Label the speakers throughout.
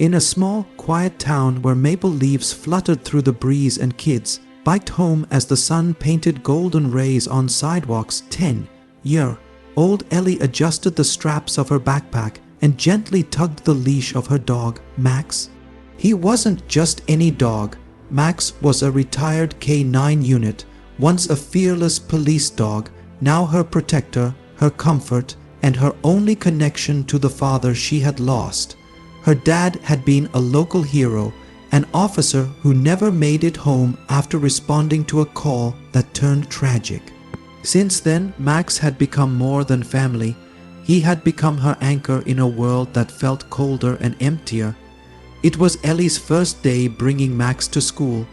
Speaker 1: In a small, quiet town where maple leaves fluttered through the breeze and kids biked home as the sun painted golden rays on sidewalks, 10-year-old Ellie adjusted the straps of her backpack and gently tugged the leash of her dog, Max. He wasn't just any dog. Max was a retired K-9 unit, once a fearless police dog, now her protector, her comfort, and her only connection to the father she had lost. Her dad had been a local hero, an officer who never made it home after responding to a call that turned tragic. Since then, Max had become more than family. He had become her anchor in a world that felt colder and emptier. It was Ellie's first day bringing Max to school.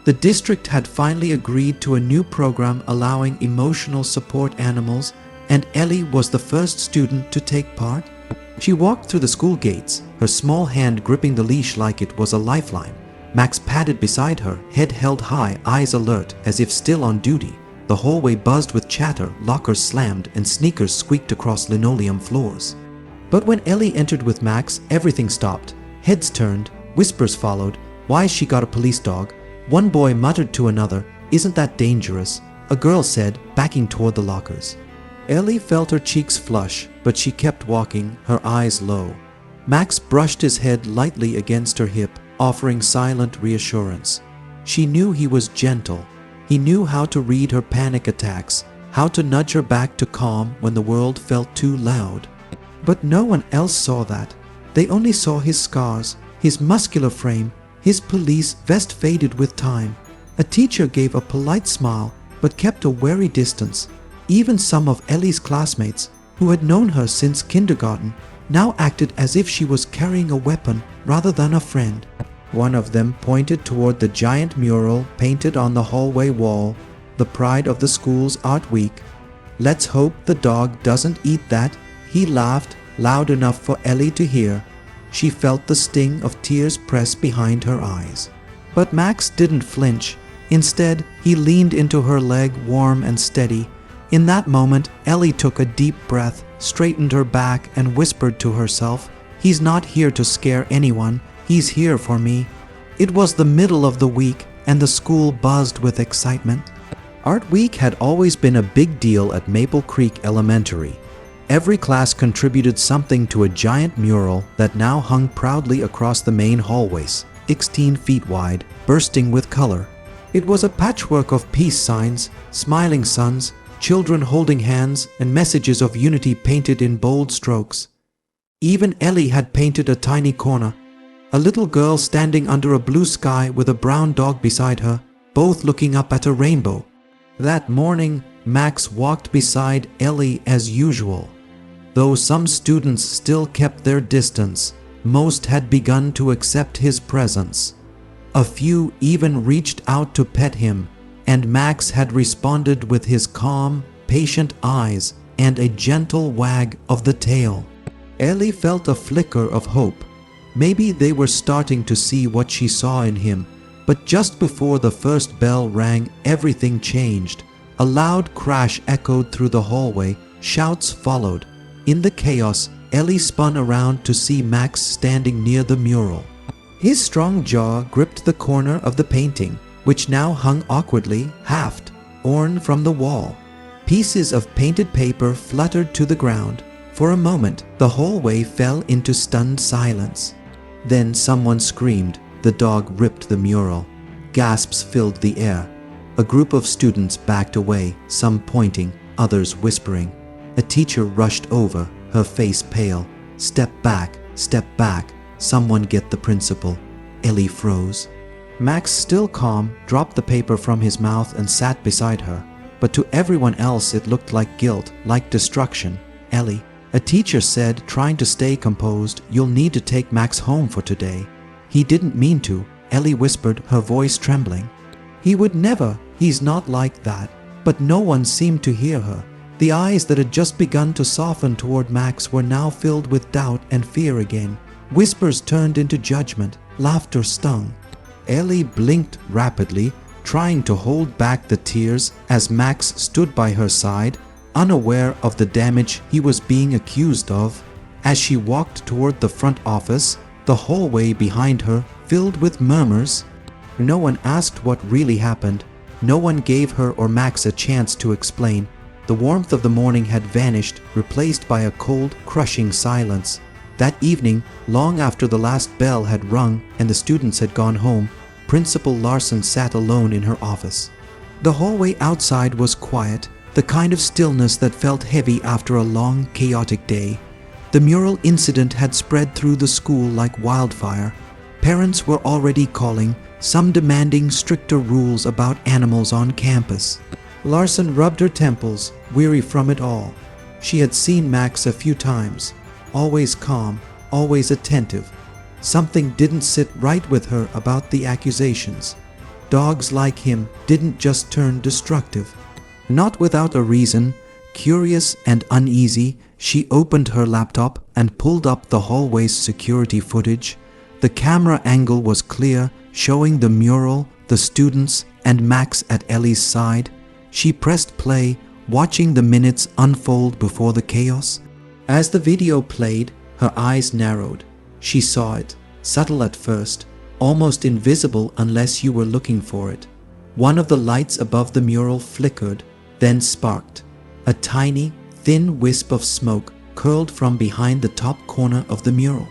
Speaker 1: The district had finally agreed to a new program allowing emotional support animals, and Ellie was the first student to take part. She walked through the school gates, her small hand gripping the leash like it was a lifeline. Max padded beside her, head held high, eyes alert, as if still on duty. The hallway buzzed with chatter, lockers slammed, and sneakers squeaked across linoleum floors. But when Ellie entered with Max, everything stopped. Heads turned, whispers followed. Why she got a police dog? One boy muttered to another, "Isn't that dangerous?" A girl said, backing toward the lockers. Ellie felt her cheeks flush, but she kept walking, her eyes low. Max brushed his head lightly against her hip, offering silent reassurance. She knew he was gentle. He knew how to read her panic attacks, how to nudge her back to calm when the world felt too loud. But no one else saw that. They only saw his scars, his muscular frame, his police vest faded with time. A teacher gave a polite smile, but kept a wary distance. Even some of Ellie's classmates, who had known her since kindergarten, now acted as if she was carrying a weapon rather than a friend. One of them pointed toward the giant mural painted on the hallway wall, the pride of the school's art week. "Let's hope the dog doesn't eat that," he laughed, loud enough for Ellie to hear. She felt the sting of tears press behind her eyes. But Max didn't flinch. Instead, he leaned into her leg, warm and steady. In that moment, Ellie took a deep breath, straightened her back, and whispered to herself, "He's not here to scare anyone. He's here for me." It was the middle of the week, and the school buzzed with excitement. Art Week had always been a big deal at Maple Creek Elementary. Every class contributed something to a giant mural that now hung proudly across the main hallways, 16 feet wide, bursting with color. It was a patchwork of peace signs, smiling suns, children holding hands, and messages of unity painted in bold strokes. Even Ellie had painted a tiny corner, a little girl standing under a blue sky with a brown dog beside her, both looking up at a rainbow. That morning, Max walked beside Ellie as usual. Though some students still kept their distance, most had begun to accept his presence. A few even reached out to pet him, and Max had responded with his calm, patient eyes and a gentle wag of the tail. Ellie felt a flicker of hope. Maybe they were starting to see what she saw in him, but just before the first bell rang, everything changed. A loud crash echoed through the hallway, shouts followed. In the chaos, Ellie spun around to see Max standing near the mural. His strong jaw gripped the corner of the painting, which now hung awkwardly, halved, torn from the wall. Pieces of painted paper fluttered to the ground. For a moment, the hallway fell into stunned silence. Then someone screamed. The dog ripped the mural. Gasps filled the air. A group of students backed away, some pointing, others whispering. A teacher rushed over, her face pale. Step back, someone get the principal." Ellie froze. Max, still calm, dropped the paper from his mouth and sat beside her. But to everyone else it looked like guilt, like destruction. "Ellie," a teacher said, trying to stay composed, "you'll need to take Max home for today." "He didn't mean to," Ellie whispered, her voice trembling. "He would never. He's not like that." But no one seemed to hear her. The eyes that had just begun to soften toward Max were now filled with doubt and fear again. Whispers turned into judgment. Laughter stung. Ellie blinked rapidly, trying to hold back the tears as Max stood by her side, unaware of the damage he was being accused of. As she walked toward the front office, The hallway behind her filled with murmurs. No one asked what really happened. No one gave her or Max a chance to explain. The warmth of the morning had vanished, replaced by a cold, crushing silence. That evening, long after the last bell had rung and the students had gone home, Principal Larson sat alone in her office. The hallway outside was quiet, the kind of stillness that felt heavy after a long, chaotic day. The mural incident had spread through the school like wildfire. Parents were already calling, some demanding stricter rules about animals on campus. Larson rubbed her temples, weary from it all. She had seen Max a few times, always calm, always attentive. Something didn't sit right with her about the accusations. Dogs like him didn't just turn destructive. Not without a reason, curious and uneasy, she opened her laptop and pulled up the hallway's security footage. The camera angle was clear, showing the mural, the students, and Max at Ellie's side. She pressed play, watching the minutes unfold before the chaos. As the video played, her eyes narrowed. She saw it, subtle at first, almost invisible unless you were looking for it. One of the lights above the mural flickered, then sparked. A tiny, thin wisp of smoke curled from behind the top corner of the mural.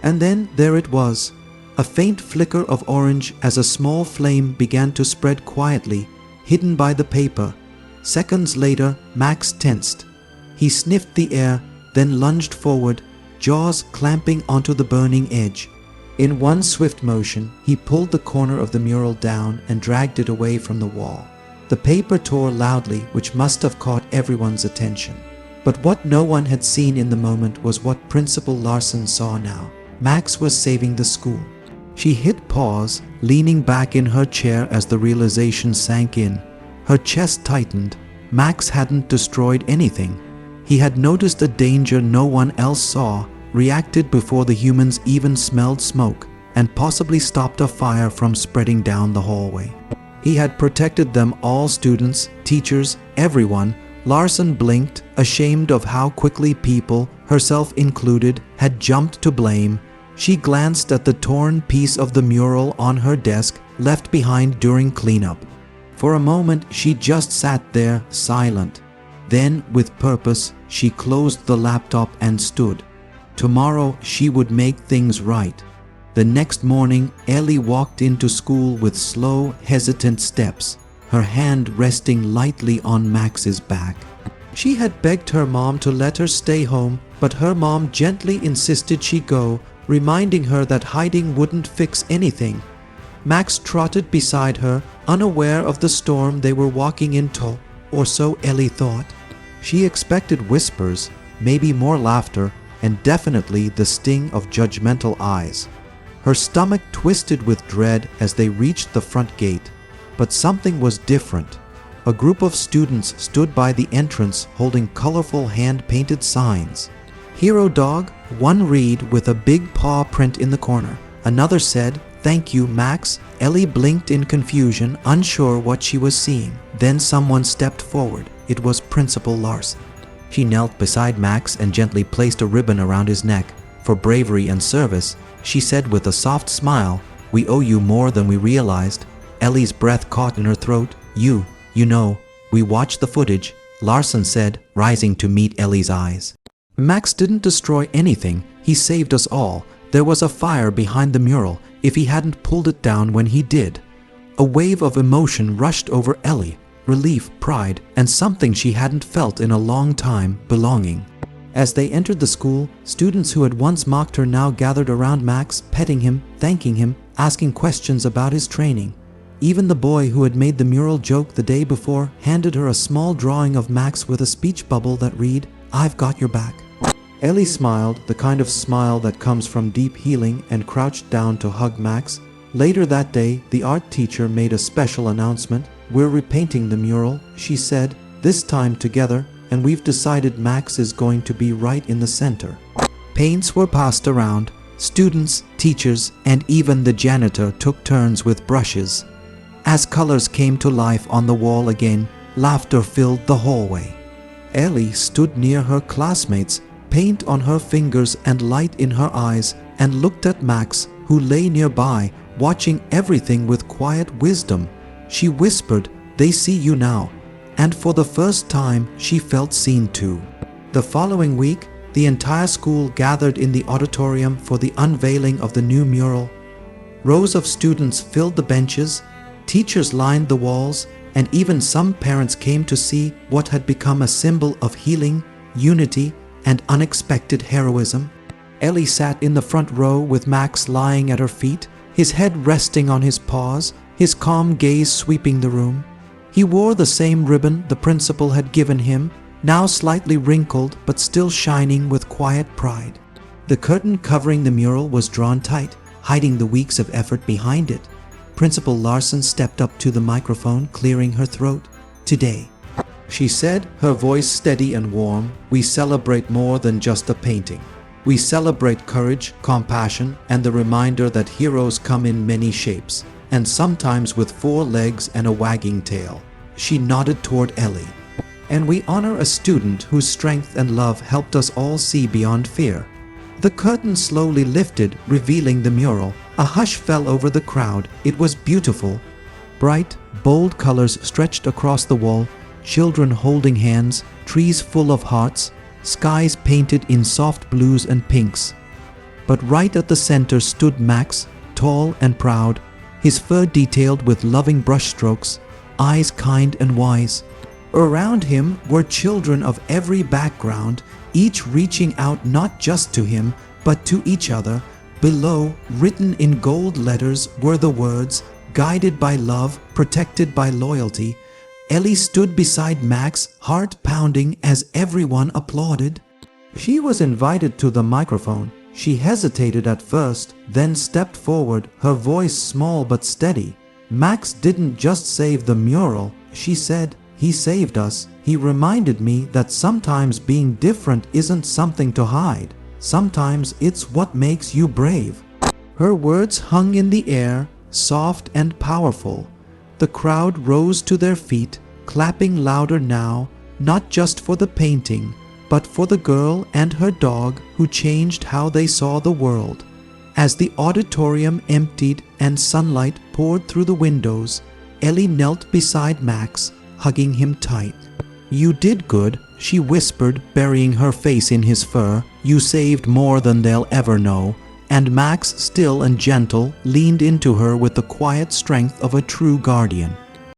Speaker 1: And then there it was, a faint flicker of orange as a small flame began to spread quietly, hidden by the paper. Seconds later, Max tensed. He sniffed the air, then lunged forward, jaws clamping onto the burning edge. In one swift motion, he pulled the corner of the mural down and dragged it away from the wall. The paper tore loudly, which must have caught everyone's attention. But what no one had seen in the moment was what Principal Larson saw now. Max was saving the school. She hit pause, leaning back in her chair as the realization sank in. Her chest tightened. Max hadn't destroyed anything. He had noticed a danger no one else saw, reacted before the humans even smelled smoke, and possibly stopped a fire from spreading down the hallway. He had protected them all, students, teachers, everyone. Larson blinked, ashamed of how quickly people, herself included, had jumped to blame. She glanced at the torn piece of the mural on her desk, left behind during cleanup. For a moment, she just sat there, silent. Then, with purpose, she closed the laptop and stood. Tomorrow, she would make things right. The next morning, Ellie walked into school with slow, hesitant steps, her hand resting lightly on Max's back. She had begged her mom to let her stay home, but her mom gently insisted she go, reminding her that hiding wouldn't fix anything. Max trotted beside her, unaware of the storm they were walking into, or so Ellie thought. She expected whispers, maybe more laughter, and definitely the sting of judgmental eyes. Her stomach twisted with dread as they reached the front gate. But something was different. A group of students stood by the entrance holding colorful hand-painted signs. Hero Dog, one read with a big paw print in the corner. Another said, "Thank you, Max." Ellie blinked in confusion, unsure what she was seeing. Then someone stepped forward. It was Principal Larson. She knelt beside Max and gently placed a ribbon around his neck. "For bravery and service," she said with a soft smile, "we owe you more than we realized." Ellie's breath caught in her throat. You know, we watched the footage," Larson said, rising to meet Ellie's eyes. "Max didn't destroy anything. He saved us all. There was a fire behind the mural if he hadn't pulled it down when he did." A wave of emotion rushed over Ellie. Relief, pride, and something she hadn't felt in a long time, belonging. As they entered the school, students who had once mocked her now gathered around Max, petting him, thanking him, asking questions about his training. Even the boy who had made the mural joke the day before handed her a small drawing of Max with a speech bubble that read, "I've got your back." Ellie smiled, the kind of smile that comes from deep healing, and crouched down to hug Max. Later that day, the art teacher made a special announcement. "We're repainting the mural," she said, "this time together, and we've decided Max is going to be right in the center." Paints were passed around. Students, teachers, and even the janitor took turns with brushes. As colors came to life on the wall again, laughter filled the hallway. Ellie stood near her classmates, paint on her fingers and light in her eyes, and looked at Max, who lay nearby, watching everything with quiet wisdom. She whispered, "They see you now." And for the first time, she felt seen too. The following week, the entire school gathered in the auditorium for the unveiling of the new mural. Rows of students filled the benches, teachers lined the walls, and even some parents came to see what had become a symbol of healing, unity, and unexpected heroism. Ellie sat in the front row with Max lying at her feet, his head resting on his paws, his calm gaze sweeping the room. He wore the same ribbon the principal had given him, now slightly wrinkled but still shining with quiet pride. The curtain covering the mural was drawn tight, hiding the weeks of effort behind it. Principal Larson stepped up to the microphone, clearing her throat. "Today," she said, her voice steady and warm, "we celebrate more than just a painting. We celebrate courage, compassion, and the reminder that heroes come in many shapes, and sometimes with 4 legs and a wagging tail." She nodded toward Ellie. "And we honor a student whose strength and love helped us all see beyond fear." The curtain slowly lifted, revealing the mural. A hush fell over the crowd. It was beautiful. Bright, bold colors stretched across the wall, children holding hands, trees full of hearts, skies painted in soft blues and pinks. But right at the center stood Max, tall and proud, his fur detailed with loving brushstrokes, eyes kind and wise. Around him were children of every background, each reaching out not just to him, but to each other. Below, written in gold letters, were the words, "Guided by love, protected by loyalty." Ellie stood beside Max, heart pounding as everyone applauded. She was invited to the microphone. She hesitated at first, then stepped forward, her voice small but steady. "Max didn't just save the mural," she said. "He saved us. He reminded me that sometimes being different isn't something to hide. Sometimes it's what makes you brave." Her words hung in the air, soft and powerful. The crowd rose to their feet, clapping louder now, not just for the painting, but for the girl and her dog who changed how they saw the world. As the auditorium emptied and sunlight poured through the windows, Ellie knelt beside Max, hugging him tight. "You did good," she whispered, burying her face in his fur. "You saved more than they'll ever know." And Max, still and gentle, leaned into her with the quiet strength of a true guardian.